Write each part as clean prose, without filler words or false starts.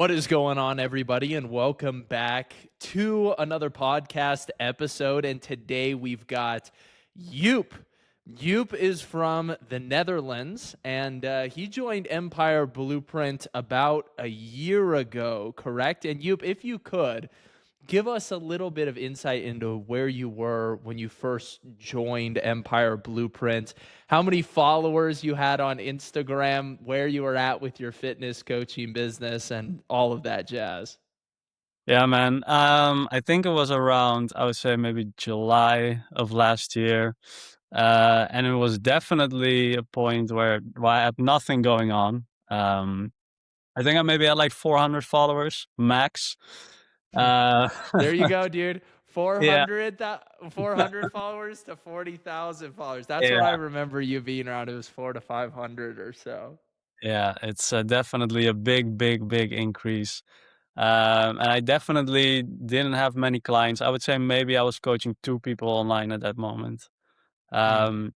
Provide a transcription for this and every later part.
What is going on, everybody, and welcome back to another podcast episode. And today we've got Joep. Joep is from the Netherlands, and he joined Empire Blueprint about a year ago, correct? And Joep, if you could, give us a little bit of insight into where you were when you first joined Empire Blueprint, how many followers you had on Instagram, where you were at with your fitness coaching business, and all of that jazz. Yeah, man. I think it was around, I would say maybe July of last year. And it was definitely a point where I had nothing going on. I think I maybe had like 400 followers max. Uh, There you go, dude. yeah, 400 followers to 40,000 followers. That's what I yeah, remember you being around. It was 400 to 500 or so. yeah. It's definitely a big, big, big increase. And I definitely didn't have many clients. I would say maybe I was coaching two people online at that moment. Mm, Um,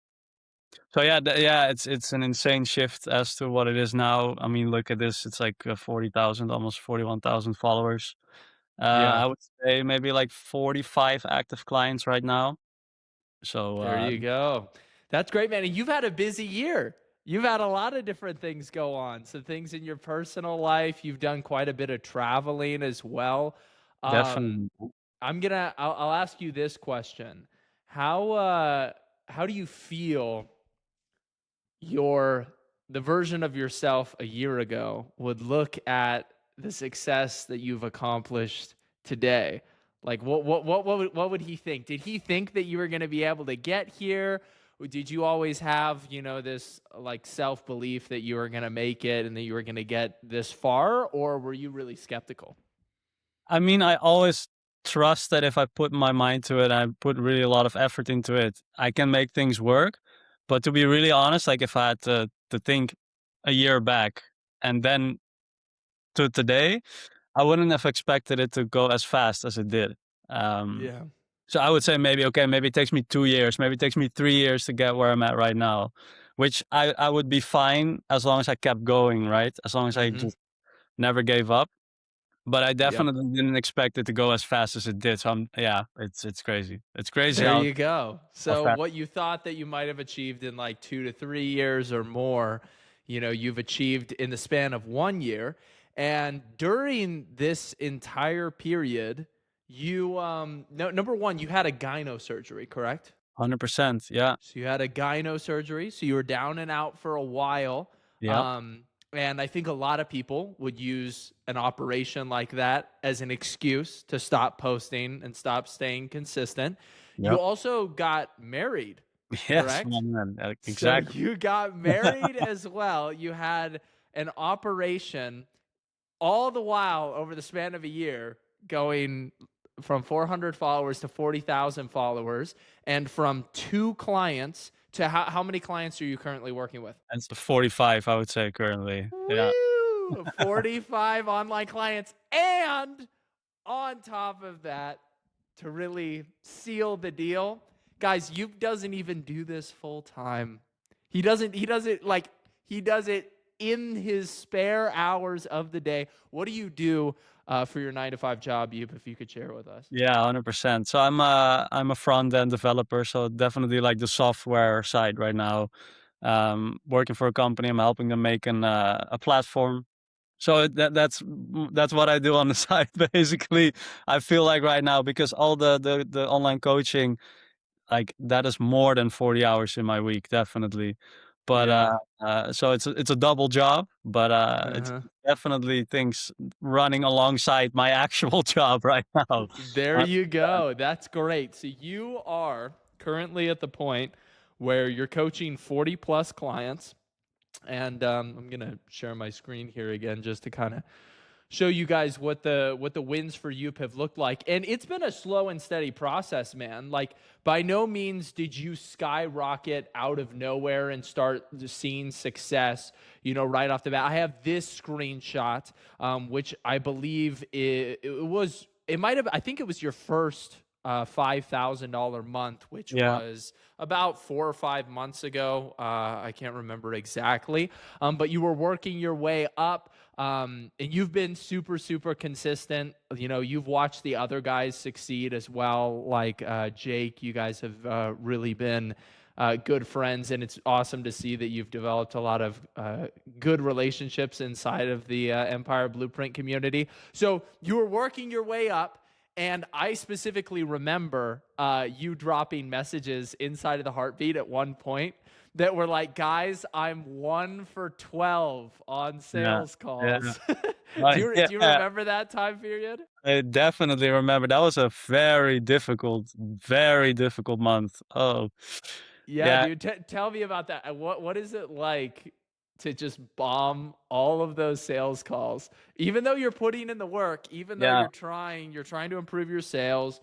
So yeah, yeah, it's an insane shift as to what it is now. I mean, look at this; it's like 40,000, almost 41,000 followers. yeah. I would say maybe like 45 active clients right now. So There you go. That's great, man. And you've had a busy year. You've had a lot of different things go on. Some things in your personal life. You've done quite a bit of traveling as well. Um, definitely, I'll ask you this question. How do you feel your the version of yourself a year ago would look at the success that you've accomplished today? Like what would he think? Did he think that you were going to be able to get here? Or did you always have, this like self-belief that you were going to make it and that you were going to get this far, or were you really skeptical? I mean, I always trust that if I put my mind to it, I put really a lot of effort into it, I can make things work. But to be really honest, like if I had to think a year back and then to today, I wouldn't have expected it to go as fast as it did. Um, Yeah. so I would say maybe, okay, maybe it takes me 2 years, maybe it takes me 3 years to get where I'm at right now, which I would be fine as long as I kept going, right? As long as I Mhm. just never gave up. But I Yep. definitely didn't expect it to go as fast as it did. So yeah, it's crazy. It's crazy There how you go. how So fast. what you thought that you might have achieved in like 2 to 3 years or more, you've achieved in the span of 1 year. And during this entire period, you no, number 1, you had a gyno surgery, correct? 100%. Yeah. So you had a gyno surgery, so you were down and out for a while. Yeah. Um, and I think a lot of people would use an operation like that as an excuse to stop posting and stop staying consistent. You Yep. also got married, Yes, correct? man. So Exactly. you got married as well. You had an operation all the while over the span of a year going from 400 followers to 40,000 followers and from two clients to how many clients are you currently working with? It's the 45, I would say currently. Yeah. Woo! 45 online clients. And on top of that, to really seal the deal, guys, you doesn't even do this full time. He does it in his spare hours of the day. What do you do for your 9 to 5 job, Yub, if you could share with us? Yeah, 100%. So I'm a front end developer, so definitely like the software side right now. Working for a company, I'm helping them make a platform. So that's what I do on the side basically. I feel like right now because all the online coaching, like that is more than 40 hours in my week, definitely. But Yeah. so it's a double job, but it's Uh-huh. definitely things running alongside my actual job right now. There you go. That's great. So you are currently at the point where you're coaching 40 plus clients. And I'm gonna share my screen here again just to kind of show you guys what the wins for Youp have looked like. And it's been a slow and steady process, man. Like by no means did you skyrocket out of nowhere and start seeing success, right off the bat. I have this screenshot, which I believe it might have, I think it was your first $5,000 month, which Yeah. was about 4 or 5 months ago. I can't remember exactly, but you were working your way up. And you've been super, super consistent. You know, you've watched the other guys succeed as well, like Jake. You guys have really been good friends, and it's awesome to see that you've developed a lot of good relationships inside of the Empire Blueprint community. So you were working your way up. And I specifically remember you dropping messages inside of the Heartbeat at one point that were like, guys, I'm 1 for 12 on Yeah. sales Yeah. calls. Yeah. Do you remember that time period? I definitely remember. That was a very difficult month. Oh, Yeah, yeah. dude. Tell me about that. What is it like to just bomb all of those sales calls, even though you're putting in the work, even though Yeah. you're trying to improve your sales,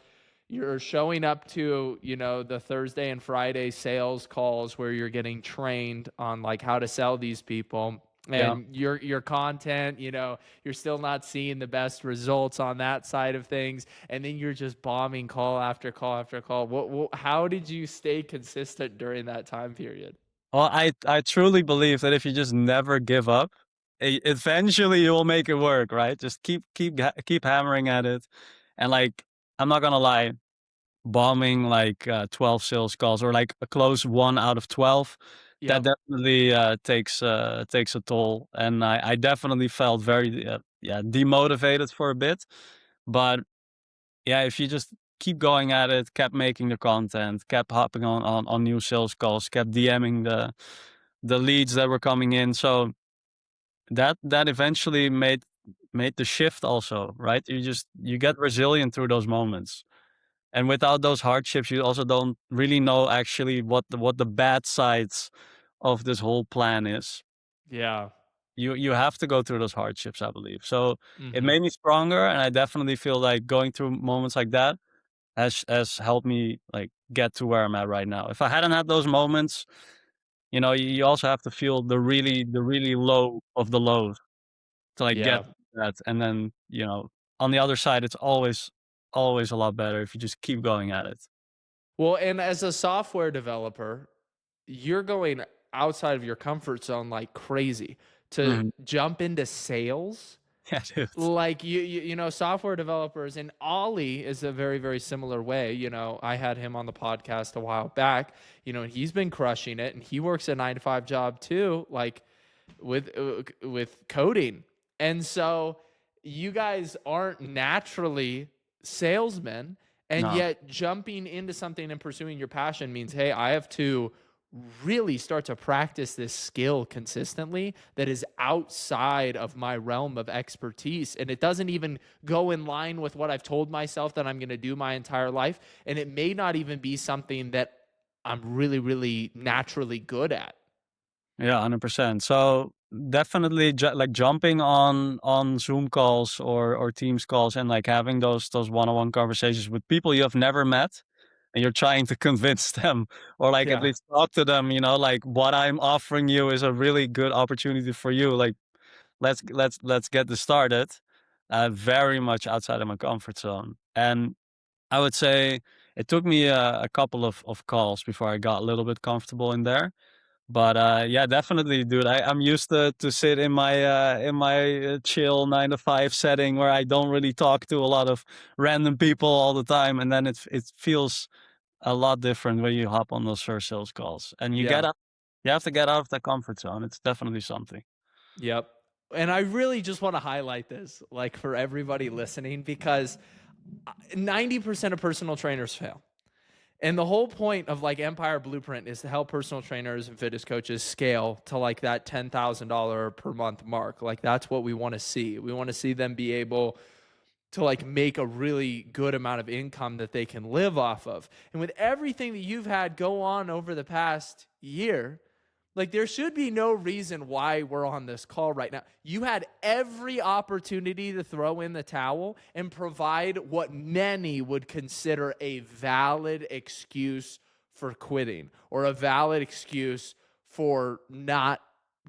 you're showing up to, you know, the Thursday and Friday sales calls where you're getting trained on like how to sell these people. Yeah. And your content, you know, you're still not seeing the best results on that side of things, and then you're just bombing call after call after call. How did you stay consistent during that time period? Well, I truly believe that if you just never give up, eventually you will make it work, right? Just keep hammering at it, and like I'm not gonna lie, bombing like 12 sales calls or like a close 1 out of 12, that Yep. definitely takes a toll, and I definitely felt very yeah, demotivated for a bit, but yeah, if you just keep going at it, kept making the content, kept hopping on new sales calls, kept DMing the leads that were coming in. So that eventually made the shift also, right? You get resilient through those moments. And without those hardships, you also don't really know actually what the bad sides of this whole plan is. Yeah. You have to go through those hardships, I believe. So it Hmm. made me stronger, and I definitely feel like going through moments like that has helped me like get to where I'm at right now. If I hadn't had those moments, you know, you also have to feel the really low of the lows to like get Yeah. that. And then, you know, on the other side, it's always a lot better if you just keep going at it. Well, and as a software developer, you're going outside of your comfort zone like crazy to Mhm. jump into sales. Yeah, dude. Like you know, software developers, and Ollie is a very, very similar way. You know, I had him on the podcast a while back, you know, and he's been crushing it, and he works a 9 to 5 job too, like with coding. And so you guys aren't naturally salesmen, and No. yet jumping into something and pursuing your passion means, hey, I have to really start to practice this skill consistently that is outside of my realm of expertise, and it doesn't even go in line with what I've told myself that I'm going to do my entire life, and it may not even be something that I'm really, really naturally good at. Yeah, 100%. So definitely like jumping on Zoom calls or Teams calls and like having those one-on-one conversations with people you have never met, and you're trying to convince them or like at Yeah. least talk to them, you know, like what I'm offering you is a really good opportunity for you. Like let's get this started. Very much outside of my comfort zone. And I would say it took me a couple of calls before I got a little bit comfortable in there. But yeah, definitely, dude. I'm used to sit in my chill 9 to 5 setting where I don't really talk to a lot of random people all the time, and then it feels a lot different when you hop on those first sales calls, and Yeah. you have to get out of that comfort zone. It's definitely something. Yep. And I really just want to highlight this, like for everybody listening, because 90% of personal trainers fail. And the whole point of like Empire Blueprint is to help personal trainers and fitness coaches scale to like that $10,000 per month mark. Like that's what we want to see. We want to see them be able to like make a really good amount of income that they can live off of. And with everything that you've had go on over the past year, like there should be no reason why we're on this call right now. You had every opportunity to throw in the towel and provide what many would consider a valid excuse for quitting or a valid excuse for not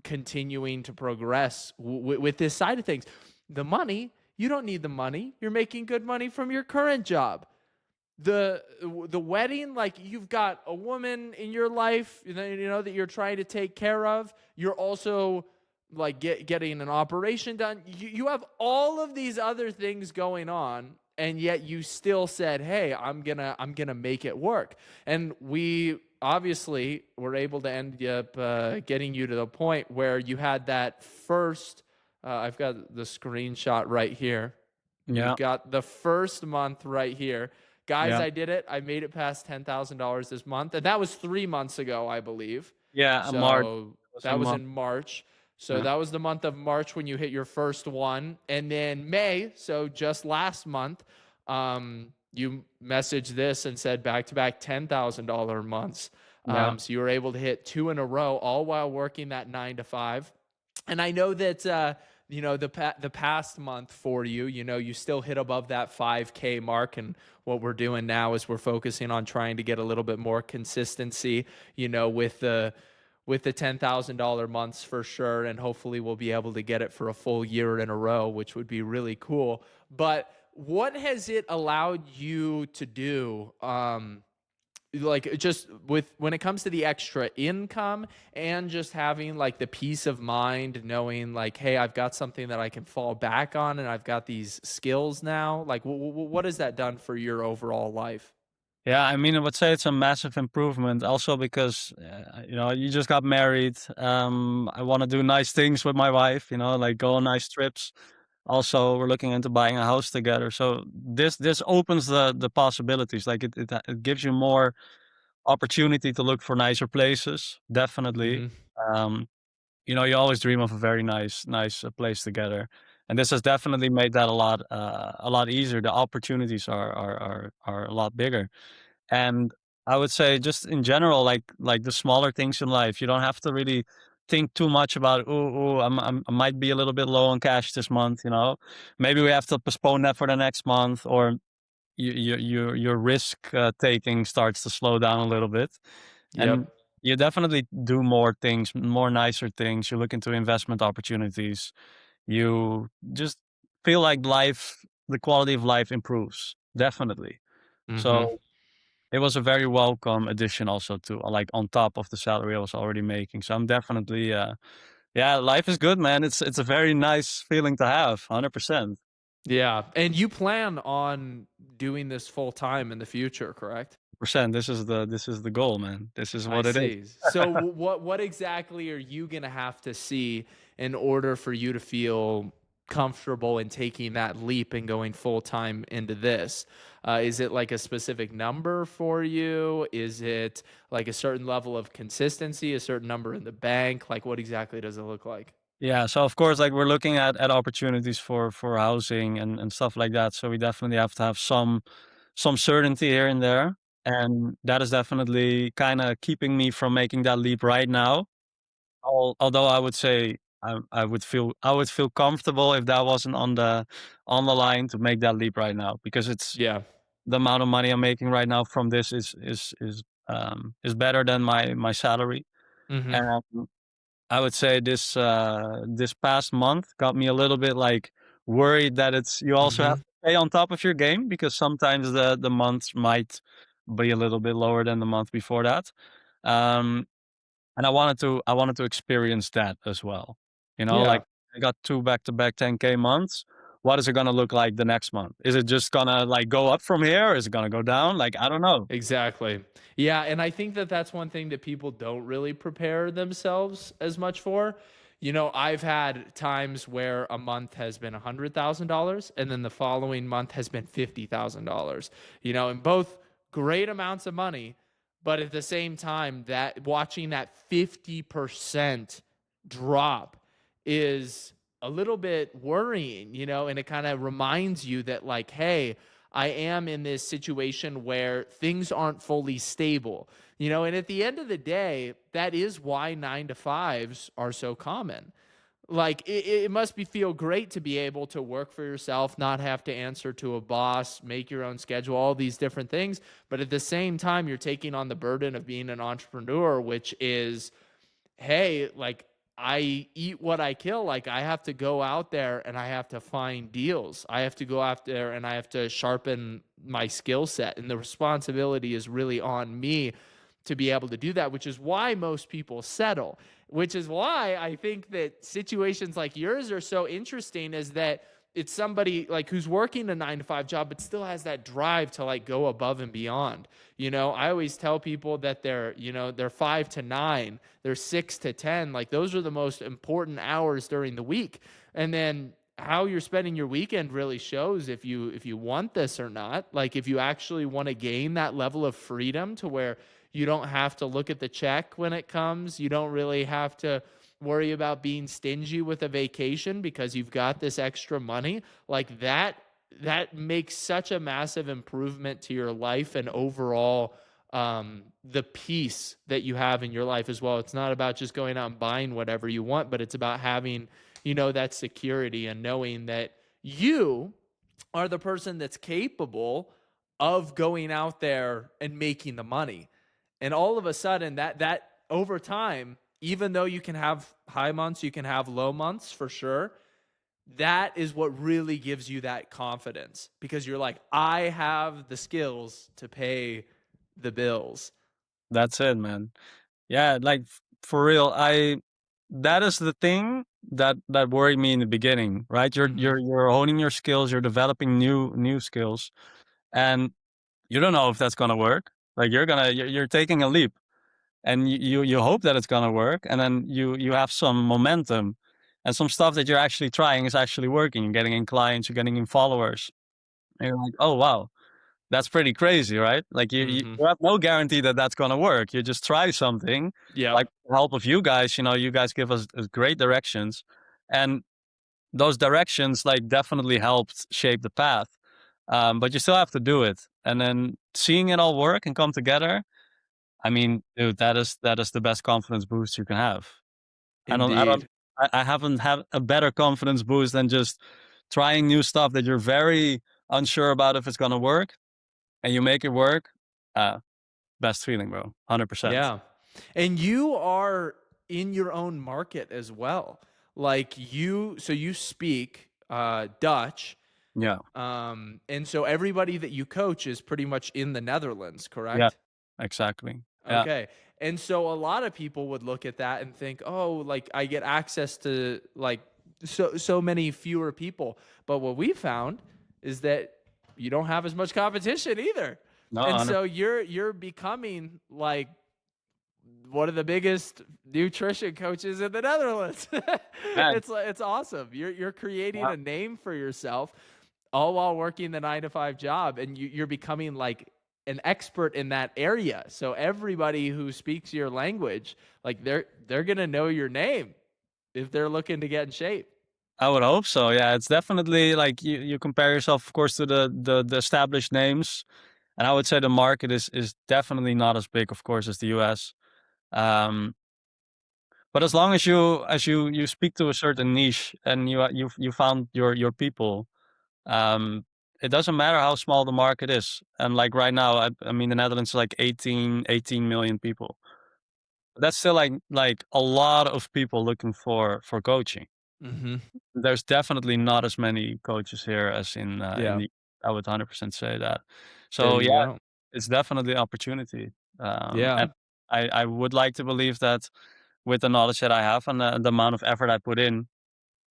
continuing to progress with this side of things. The money, you don't need the money. You're making good money from your current job. The wedding, like you've got a woman in your life, you know, that you're trying to take care of. You're also like getting an operation done. You have all of these other things going on, and yet you still said, "Hey, I'm gonna make it work." And we obviously were able to end up getting you to the point where you had that first. I've got the screenshot right here. We've Yeah. got the first month right here. Guys, Yeah. I did it. I made it past $10,000 this month. And that was 3 months ago, I believe. Yeah. March So was a that was month. in March. So Yeah. that was the month of March when you hit your first one. And then May, so just last month, you messaged this and said back to back $10,000 months. Yeah. So you were able to hit two in a row, all while working that 9 to 5. And I know that the past month for you, you still hit above that 5K mark, and what we're doing now is we're focusing on trying to get a little bit more consistency, with the $10,000 months for sure, and hopefully we'll be able to get it for a full year in a row, which would be really cool. But what has it allowed you to do? Like, just with when it comes to the extra income and just having like the peace of mind knowing like, hey, I've got something that I can fall back on, and I've got these skills now, like what has that done for your overall life? Yeah, I mean, I would say it's a massive improvement also because, you just got married. I want to do nice things with my wife, like go on nice trips. Also, we're looking into buying a house together. So this opens the possibilities. Like it gives you more opportunity to look for nicer places. Definitely. Mm-hmm. Um, you always dream of a very nice place together, and this has definitely made that a lot easier. The opportunities are a lot bigger. And I would say just in general, like the smaller things in life, you don't have to really think too much about, "Ooh, I might be a little bit low on cash this month," you know? Maybe we have to postpone that for the next month, or your risk, taking starts to slow down a little bit. And Yep. you definitely do more things, more nicer things. You look into investment opportunities. You just feel like the quality of life improves, definitely. Mm-hmm. So it was a very welcome addition also to, like, on top of the salary I was already making. So I'm definitely, yeah, life is good, man. It's a very nice feeling to have, 100%. Yeah, and you plan on doing this full time in the future, correct? Percent. This is the goal, man. This is I what it is. see. So what exactly are you going to have to see in order for you to feel comfortable in taking that leap and going full time into this? Is it like a specific number for you? Is it like a certain level of consistency, a certain number in the bank? Like, what exactly does it look like? Yeah, so of course, like, we're looking at opportunities for housing and stuff like that. So we definitely have to have some certainty here and there, and that is definitely kinda keeping me from making that leap right now. Although I would say I would feel comfortable if that wasn't on the line to make that leap right now, because it's Yeah. the amount of money I'm making right now from this is better than my salary. Mm-hmm. And I would say this past month got me a little bit, like, worried that you also have Mm-hmm. to stay on top of your game, because sometimes the months might be a little bit lower than the month before that. Um, and I wanted to experience that as well. Like, Yeah. I got 2 back-to-back 10K months. What is it gonna look like the next month? Is it just gonna, like, go up from here, or is it gonna go down? Like, I don't know. Exactly. Yeah, and I think that that's one thing that people don't really prepare themselves as much for. I've had times where a month has been $100,000 and then the following month has been $50,000. And both great amounts of money, but at the same time, that watching that 50% drop is a little bit worrying, and it kind of reminds you that, like, hey, I am in this situation where things aren't fully stable, and at the end of the day, that is why 9 to 5s are so common. Like, it must feel great to be able to work for yourself, not have to answer to a boss, make your own schedule, all these different things. But at the same time, you're taking on the burden of being an entrepreneur, which is, hey, like, I eat what I kill. Like, I have to go out there and I have to find deals. I have to go out there and I have to sharpen my skill set. And the responsibility is really on me to be able to do that, which is why most people settle, which is why I think that situations like yours are so interesting, is that it's somebody like who's working a 9 to 5 job, but still has that drive to like go above and beyond. I always tell people that they're 5 to 9, they're 6 to 10. Like those are the most important hours during the week. And then how you're spending your weekend really shows if you want this or not. Like if you actually want to gain that level of freedom to where you don't have to look at the check when it comes. You don't really have to worry about being stingy with a vacation because you've got this extra money. Like that makes such a massive improvement to your life and overall the peace that you have in your life as well. It's not about just going out and buying whatever you want, but it's about having, that security and knowing that you are the person that's capable of going out there and making the money. And all of a sudden that over time, even though you can have high months, you can have low months for sure. That is what really gives you that confidence, because you're like, I have the skills to pay the bills. That's it, man. Yeah, like for real, that is the thing that worried me in the beginning, right? You're Mm-hmm. you're you're honing your skills, you're developing new skills, and you don't know if that's gonna work. Like you're taking a leap, and you hope that it's gonna work, and then you have some momentum, and some stuff that you're actually trying is actually working. You're getting in clients, you're getting in followers, and you're like, oh wow, that's pretty crazy, right? Like Mm-hmm. you have no guarantee that that's gonna work. You just try something, like Yep. with the help of you guys. You guys give us great directions, and those directions like definitely helped shape the path. But you still have to do it, and then seeing it all work and come together. I mean, dude, that is the best confidence boost you can have. I don't, I don't, Indeed. I haven't had a better confidence boost than just trying new stuff that you're very unsure about if it's gonna work, and you make it work. Uh, Best feeling, bro. 100%. Yeah. And you are in your own market as well. Like you speak Dutch. Yeah. And so everybody that you coach is pretty much in the Netherlands, Yeah. correct? Exactly. Yeah. Okay. And so a lot of people would look at that and think, "Oh, like I get access to like so many fewer people." But what we found is that you don't have as much competition either. No, And 100. so you're becoming like one of the biggest nutrition coaches in the Netherlands. Man. It's awesome. You're creating Yeah. a name for yourself all while working the 9 to 5 job, and you're becoming like an expert in that area. So everybody who speaks your language, like they're gonna know your name if they're looking to get in shape. I would hope so. Yeah. It's definitely like you compare yourself, of course, to the established names, and I would say the market is definitely not as big, of course, as the US. Um, but as long as you speak to a certain niche and you found your people, um, it doesn't matter how small the market is. And like right now, I mean, the Netherlands is like 18 million people. That's still like a lot of people looking for coaching. Mm-hmm. There's definitely not as many coaches here as in Yeah. the. I would 100% say that. There So you yeah, go. it's definitely an opportunity. Yeah. And I would like to believe that with the knowledge that I have and the amount of effort I put in,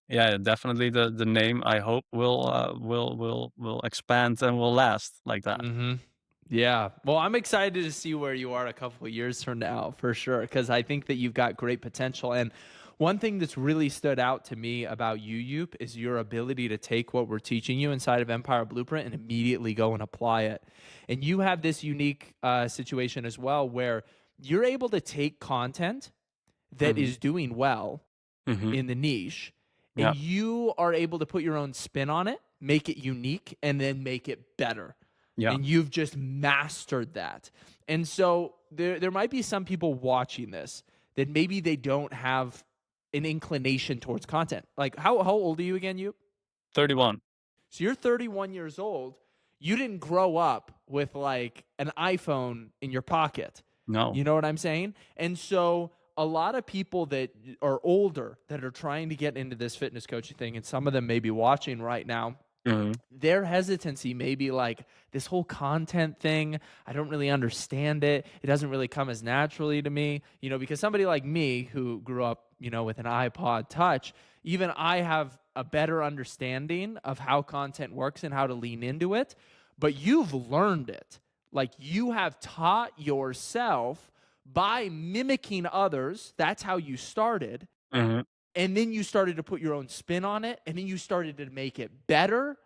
yeah, definitely the name I hope will expand and will last like that. Mm-hmm. Yeah. Well, I'm excited to see where you are a couple of years from now for sure, because I think that you've got great potential. And one thing that's really stood out to me about you, Joep, is your ability to take what we're teaching you inside of Empire Blueprint and immediately go and apply it. And you have this unique situation as well where you're able to take content that Mhm. is doing well Mhm. in the niche, Yeah. and you are able to put your own spin on it, make it unique, and then make it better. Yeah. And you've just mastered that. And so there might be some people watching this that maybe they don't have an inclination towards content. Like how old are you again, you? 31. So you're 31 years old. You didn't grow up with like an iPhone in your pocket. No. You know what I'm saying? And so a lot of people that are older that are trying to get into this fitness coaching thing, and some of them may be watching right now, Mhm. Their hesitancy may be like, this whole content thing, I don't really understand it. It doesn't really come as naturally to me, because somebody like me who grew up, with an iPod Touch, even I have a better understanding of how content works and how to lean into it. But you've learned it. Like you have taught yourself by mimicking others. That's how you started. Mhm. And then you started to put your own spin on it, and then you started to make it better,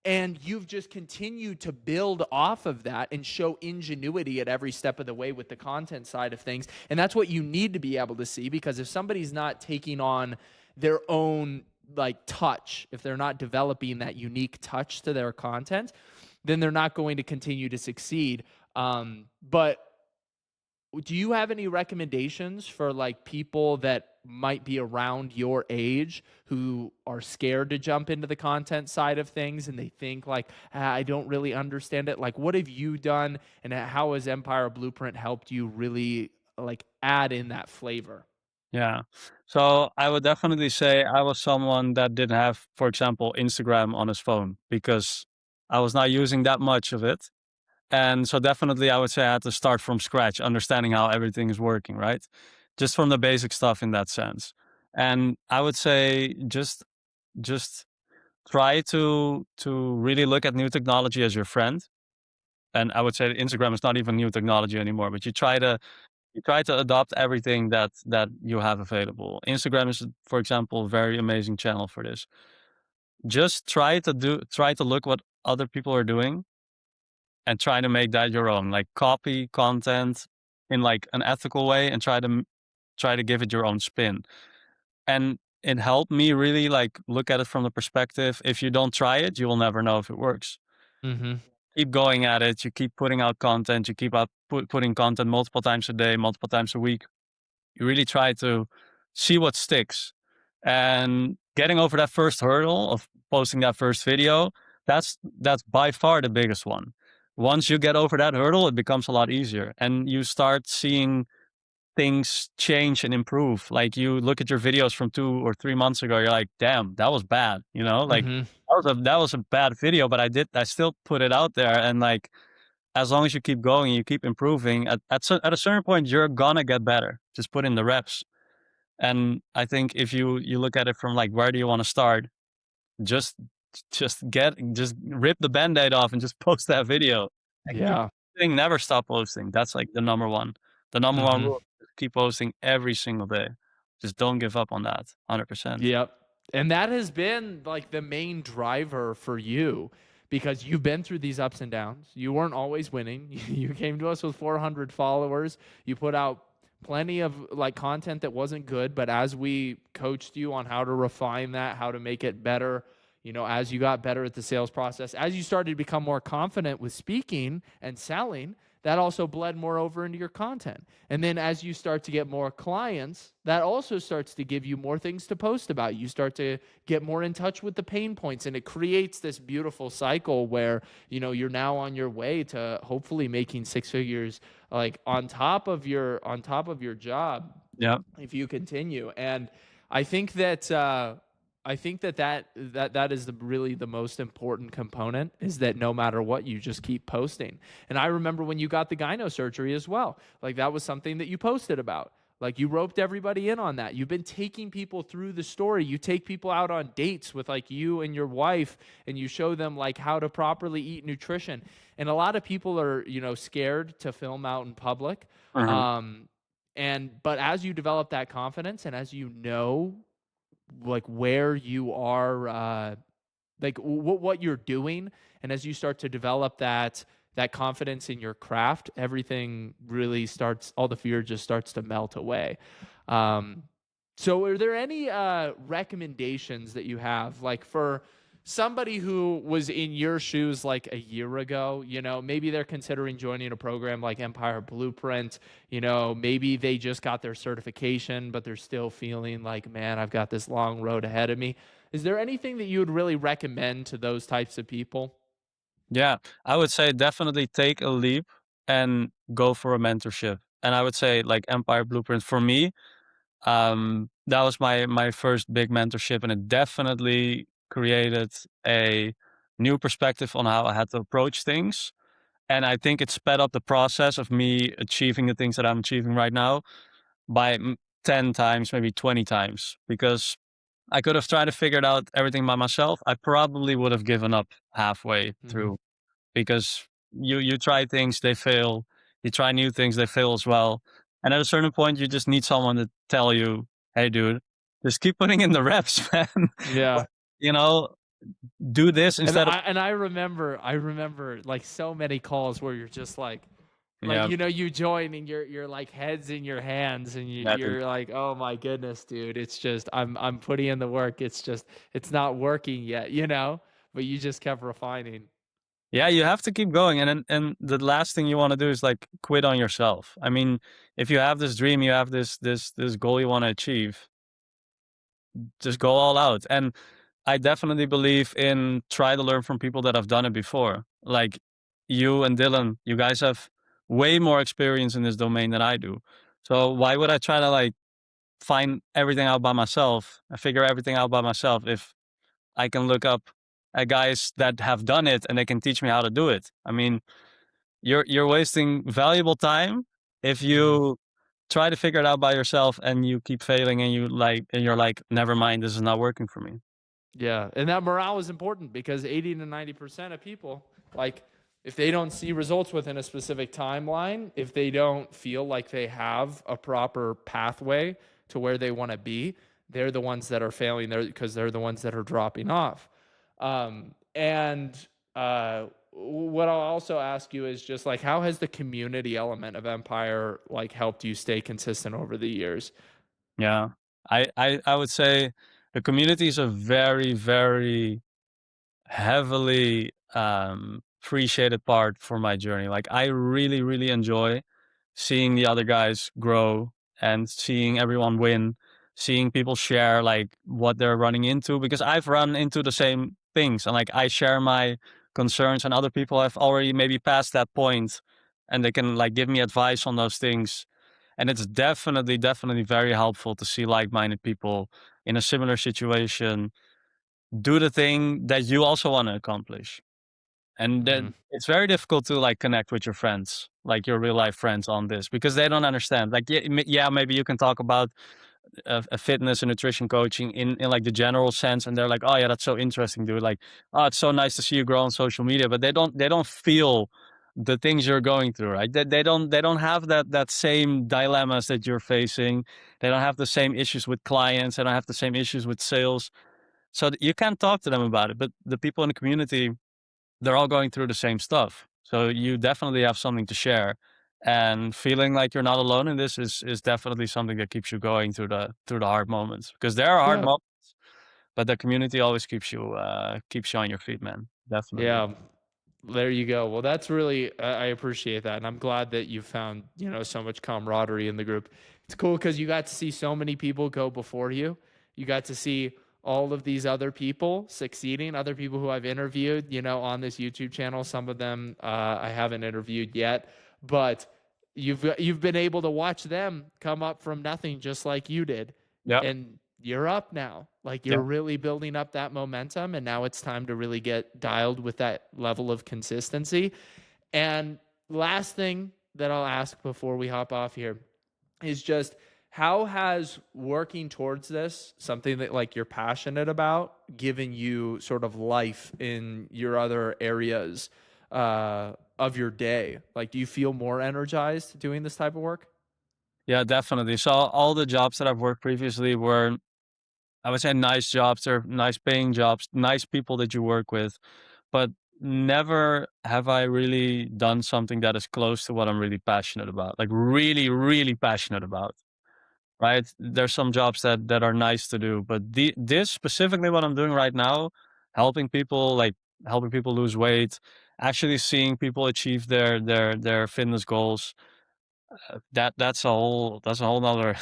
and you've just continued to build off of that and show ingenuity at every step of the way with the content side of things. And that's what you need to be able to see, because if somebody's not taking on their own like touch, if they're not developing that unique touch to their content, then they're not going to continue to succeed. But do you have any recommendations for like people that might be around your age who are scared to jump into the content side of things, and they think like, I don't really understand it? Like, what have you done, and how has Empire Blueprint helped you really like add in that flavor? Yeah. So I would definitely say I was someone that didn't have, for example, Instagram on his phone because I was not using that much of it. And so definitely I would say I had to start from scratch, understanding how everything is working, right? Just from the basic stuff in that sense. And I would say just try to really look at new technology as your friend. And I would say that Instagram is not even new technology anymore, but you try to adopt everything that you have available. Instagram is, for example, a very amazing channel for this. Just try to look what other people are doing and try to make that your own. Like copy content in like an ethical way and try to give it your own spin. And it helped me really like look at it from the perspective, if you don't try it, you will never know if it works. Mm-hmm. Keep going at it, you keep putting out content, you keep putting content multiple times a day, multiple times a week. You really try to see what sticks. And getting over that first hurdle of posting that first video, that's by far the biggest one. Once you get over that hurdle, it becomes a lot easier and you start seeing things change and improve. Like you look at your videos from 2 or 3 months ago, you're like, damn, that was bad. Like Mm-hmm. that was a bad video, but I still put it out there. And like as long as you keep going, you keep improving, at a certain point, you're gonna get better. Just put in the reps. And I think if you look at it from like where do you want to start, just just rip the band-aid off and just post that video and keep Yeah. posting, never stop posting. That's like the number one. The number one Mm-hmm. rule is keep posting every single day. Just don't give up on that. 100%. Yep. And that has been like the main driver for you, because you've been through these ups and downs. You weren't always winning. You came to us with 400 followers. You put out plenty of like content that wasn't good, but as we coached you on how to refine that, how to make it better, as you got better at the sales process, as you started to become more confident with speaking and selling, that also bled more over into your content. And then as you start to get more clients, that also starts to give you more things to post about. You start to get more in touch with the pain points, and it creates this beautiful cycle where, you're now on your way to hopefully making six figures like on top of your job Yeah. if you continue. And I think that that is really the most important component, is that no matter what, you just keep posting. And I remember when you got the gyno surgery as well, like that was something that you posted about. Like you roped everybody in on that. You've been taking people through the story. You take people out on dates with like you and your wife, and you show them like how to properly eat nutrition. And a lot of people are, scared to film out in public. Mhm. Um, but as you develop that confidence, and as you know like where you are, like what you're doing, and as you start to develop that confidence in your craft, everything really starts, all the fear just starts to melt away. um, so are there any recommendations that you have, like for somebody who was in your shoes like a year ago? Maybe they're considering joining a program like Empire Blueprint. Maybe they just got their certification, but they're still feeling like, man, I've got this long road ahead of me. Is there anything that you would really recommend to those types of people? Yeah. I would say definitely take a leap and go for a mentorship. And I would say like Empire Blueprint for me, that was my first big mentorship, and it definitely created a new perspective on how I had to approach things. And I think it sped up the process of me achieving the things that I'm achieving right now by 10 times, maybe 20 times, because I could have tried to figure it out everything by myself. I probably would have given up halfway Hmm. through because you try things, they fail. You try new things, they fail as well. And at a certain point, you just need someone to tell you, "Hey, dude, just keep putting in the reps, man. Yeah. Like, you know, do this And instead of." I remember like so many calls where you're just like Yeah, you join and you're like heads in your hands and yeah, dude. you're like, oh my goodness, dude, it's just I'm putting in the work. It's just it's not working yet. But you just kept refining. Yeah, you have to keep going, and the last thing you want to do is like quit on yourself. I mean, if you have this dream, you have this goal you want to achieve, just go all out. And I definitely believe in try to learn from people that have done it before. Like you and Dylan, you guys have way more experience in this domain than I do. So why would I try to like find everything out by myself and figure everything out by myself if I can look up at guys that have done it and they can teach me how to do it? I mean, you're wasting valuable time if Hmm. you try to figure it out by yourself and you keep failing and you're like, never mind, this is not working for me. Yeah, and that morale is important because 80 to 90% of people, like, if they don't see results within a specific timeline, if they don't feel like they have a proper pathway to where they want to be, they're the ones that are failing there because they're the ones that are dropping off. And what I'll also ask you is just like, how has the community element of Empire like helped you stay consistent over the years? Yeah. I would say the community is a very, very heavily appreciated part for my journey. Like I really, really enjoy seeing the other guys grow and seeing everyone win, seeing people share like what they're running into because I've run into the same things and like I share my concerns and other people have already maybe passed that point and they can like give me advice on those things. And it's definitely, definitely very helpful to see like-minded people in a similar situation do the thing that you also want to accomplish. And Mm, then it's very difficult to like connect with your friends, like your real life friends on this because they don't understand. Like, yeah, yeah, maybe you can talk about a fitness and nutrition coaching in like the general sense, and they're like, oh yeah, that's so interesting, dude. Like, oh, it's so nice to see you grow on social media, but they don't feel the things you're going through, right? They don't have that same dilemmas that you're facing. They don't have the same issues with clients. They don't have the same issues with sales. So you can't talk to them about it. But the people in the community, they're all going through the same stuff. So you definitely have something to share. And feeling like you're not alone in this is definitely something that keeps you going through the hard moments. Because there are hard yeah. moments, but the community always keeps you on your feet, man. Definitely. Yeah. There you go. Well, that's really, I appreciate that. And I'm glad that you found, so much camaraderie in the group. It's cool because you got to see so many people go before you. You got to see all of these other people succeeding, other people who I've interviewed, on this YouTube channel. Some of them I haven't interviewed yet, but you've been able to watch them come up from nothing just like you did. Yep. And you're up now. Like you're Yep. really building up that momentum, and now it's time to really get dialed with that level of consistency. And last thing that I'll ask before we hop off here is just how has working towards this, something that like you're passionate about, given you sort of life in your other areas of your day? Like, do you feel more energized doing this type of work? Yeah, definitely. So all the jobs that I've worked previously were, I would say, nice jobs. They're nice paying jobs, nice people that you work with. But never have I really done something that is close to what I'm really passionate about. Like really, really passionate about. Right? There's some jobs that are nice to do, but this specifically what I'm doing right now, helping people like helping people lose weight, actually seeing people achieve their fitness goals. That's a whole nother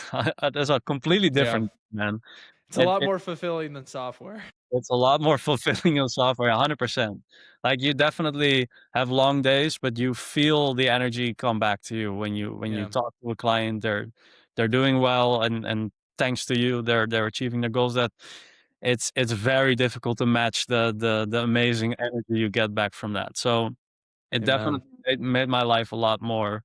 that's a completely Yeah. different, man. It's a It, lot it more fulfilling than software. it's a lot more fulfilling in software, 100%. Like you definitely have long days, but you feel the energy come back to you when you Yeah. talk to a client. They're doing well, and thanks to you, they're achieving their goals. it's very difficult to match the amazing energy you get back from that. So it Amen. definitely it made my life a lot more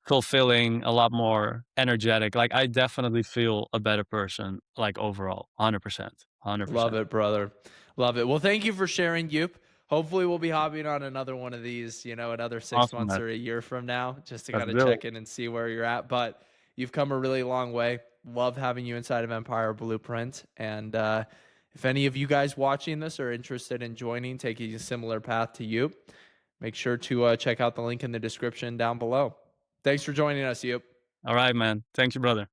fulfilling, a lot more energetic. Like, I definitely feel a better person, like, overall, 100%, Love 100%. it, brother. Love it. Well, thank you for sharing, Yoop. Hopefully, we'll be hopping on another one of these, another six Awesome, months man. or a year from now, just to Let's kind of do it. check in and see where you're at. But you've come a really long way. Love having you inside of Empire Blueprint. And if any of you guys watching this are interested in joining, taking a similar path to you, make sure to check out the link in the description down below. Thanks for joining us, Yoop. Alright, man. Thank you, brother.